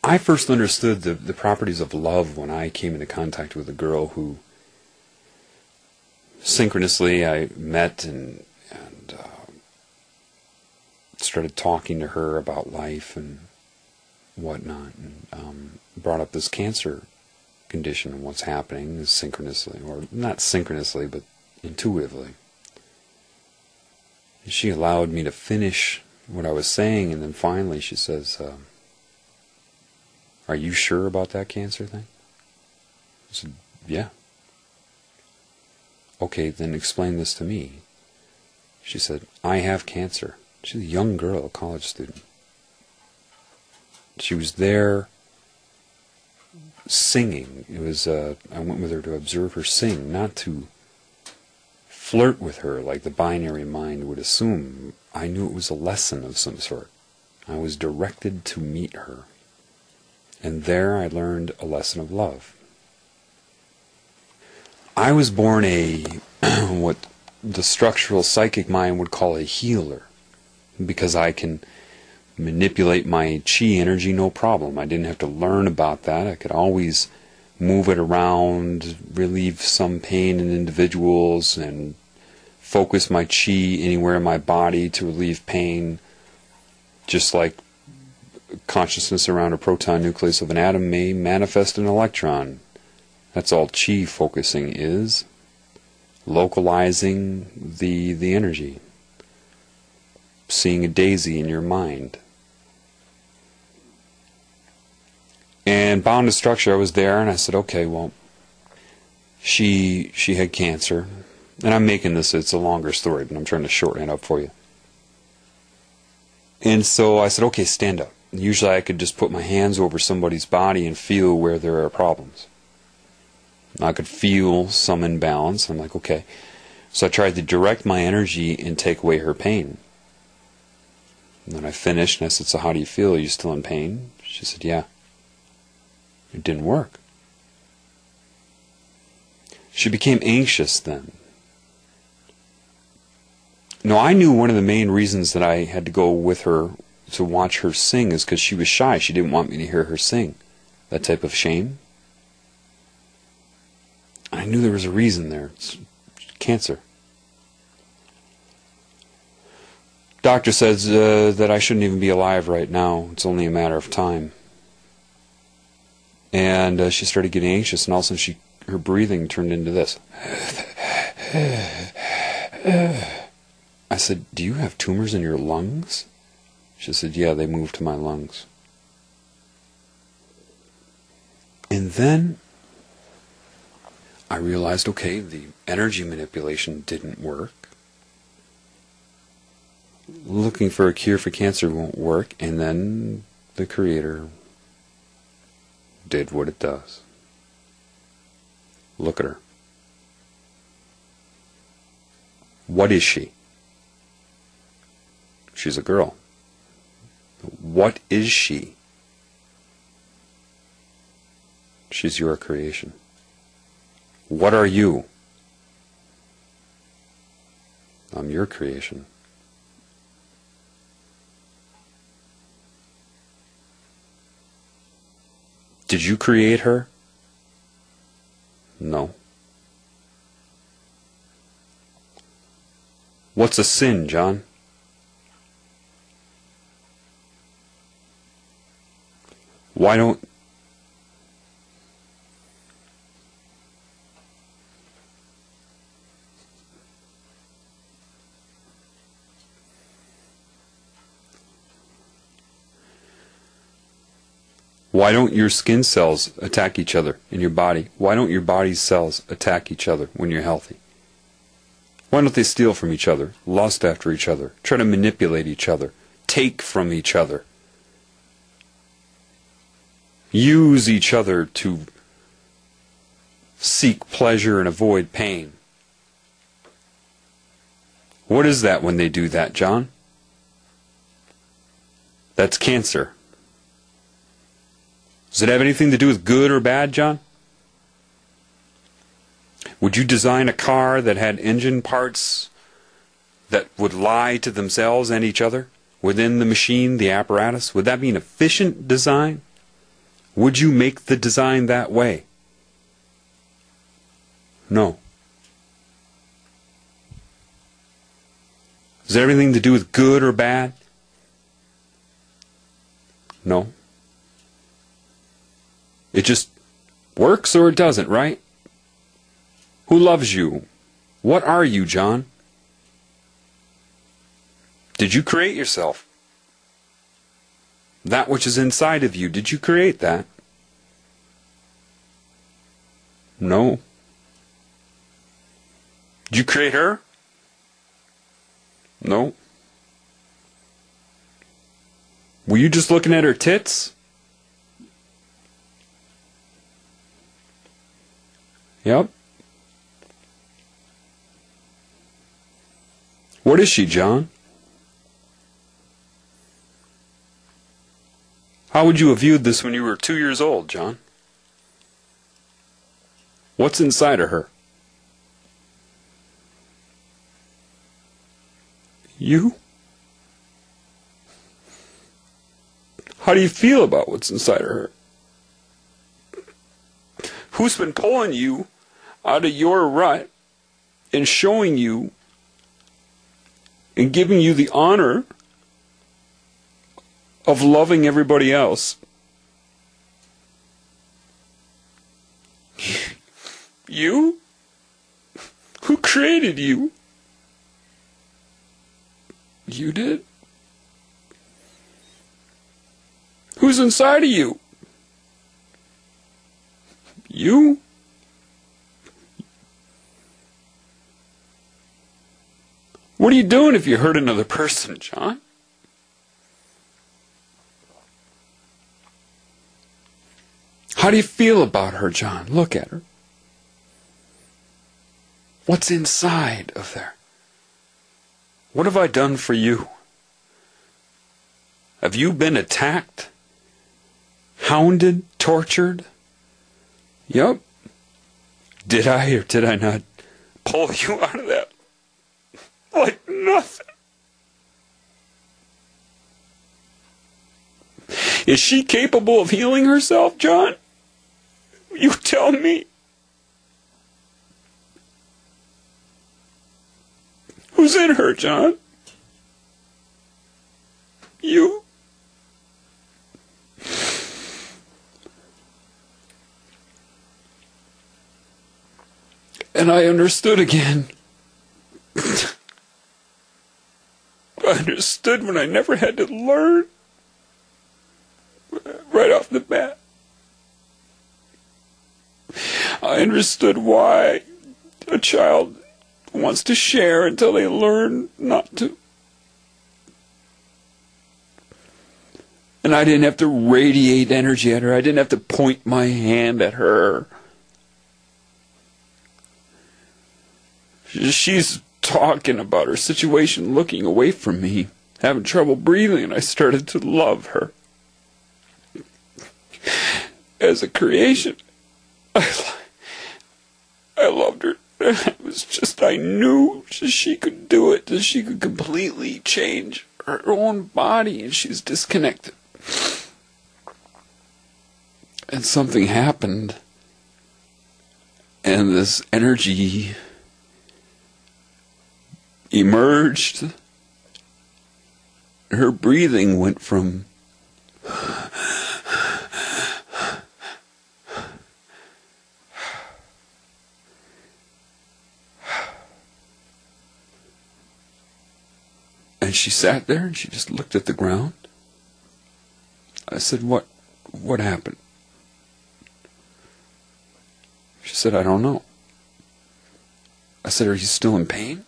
I first understood the properties of love when I came into contact with a girl who synchronously I met and started talking to her about life and whatnot, and brought up this cancer condition and what's happening synchronously, or not synchronously, but intuitively. And she allowed me to finish what I was saying, and then finally she says, "Are you sure about that cancer thing?" I said, "Yeah." "Okay, then explain this to me." She said, "I have cancer." She's a young girl, a college student. She was there singing. It was I went with her to observe her sing, not to flirt with her like the binary mind would assume. I knew it was a lesson of some sort. I was directed to meet her. And there I learned a lesson of love. I was born what the structural psychic mind would call a healer, because I can manipulate my chi energy no problem. I didn't have to learn about that. I could always move it around, relieve some pain in individuals, and focus my chi anywhere in my body to relieve pain, just like consciousness around a proton nucleus of an atom may manifest an electron. That's all chi focusing is, localizing the energy, seeing a daisy in your mind. And bound to structure, I was there, and I said, okay, well, she had cancer, and I'm making this, it's a longer story, but I'm trying to shorten it up for you. And so I said, okay, stand up. Usually I could just put my hands over somebody's body and feel where there are problems. I could feel some imbalance. I'm like, okay. So I tried to direct my energy and take away her pain. And then I finished, and I said, so how do you feel? Are you still in pain? She said, yeah. It didn't work. She became anxious then. No, I knew one of the main reasons that I had to go with her to watch her sing is because she was shy. She didn't want me to hear her sing. That type of shame. I knew there was a reason there. It's cancer. Doctor says that I shouldn't even be alive right now. It's only a matter of time. And she started getting anxious, and all of a sudden her breathing turned into this. I said, do you have tumors in your lungs? She said, yeah, they moved to my lungs. And then I realized, okay, the energy manipulation didn't work. Looking for a cure for cancer won't work. And then the Creator did what it does. Look at her. What is she? She's a girl. What is she? She's your creation. What are you? I'm your creation. Did you create her? No. What's a sin, John? Why don't your skin cells attack each other in your body? Why don't your body's cells attack each other when you're healthy? Why don't they steal from each other, lust after each other, try to manipulate each other, take from each other, use each other to seek pleasure and avoid pain? What is that when they do that, John? That's cancer. Does it have anything to do with good or bad, John? Would you design a car that had engine parts that would lie to themselves and each other within the machine, the apparatus? Would that be an efficient design? Would you make the design that way? No. Is it everything to do with good or bad? No. It just works or it doesn't, right? Who loves you? What are you, John? Did you create yourself? That which is inside of you, did you create that? No. Did you create her? No. Were you just looking at her tits? Yep. What is she, John? How would you have viewed this when you were 2 years old, John? What's inside of her? You? How do you feel about what's inside of her? Who's been pulling you out of your rut and showing you and giving you the honor of loving everybody else? You? Who created you? You did? Who's inside of you? You? What are you doing if you hurt another person, John? How do you feel about her, John? Look at her. What's inside of there? What have I done for you? Have you been attacked? Hounded? Tortured? Yup. Did I or did I not pull you out of that? Like nothing. Is she capable of healing herself, John? You tell me. Who's in her, John? You? And I understood again. I understood when I never had to learn. Right off the bat. I understood why a child wants to share until they learn not to. And I didn't have to radiate energy at her. I didn't have to point my hand at her. She's talking about her situation, looking away from me, having trouble breathing, and I started to love her. As a creation, I loved her. It was just, I knew she could do it, that she could completely change her own body, and she's disconnected. And something happened, and this energy emerged. Her breathing went from and she sat there and she just looked at the ground. I said, What happened? She said, I don't know. I said, are you still in pain?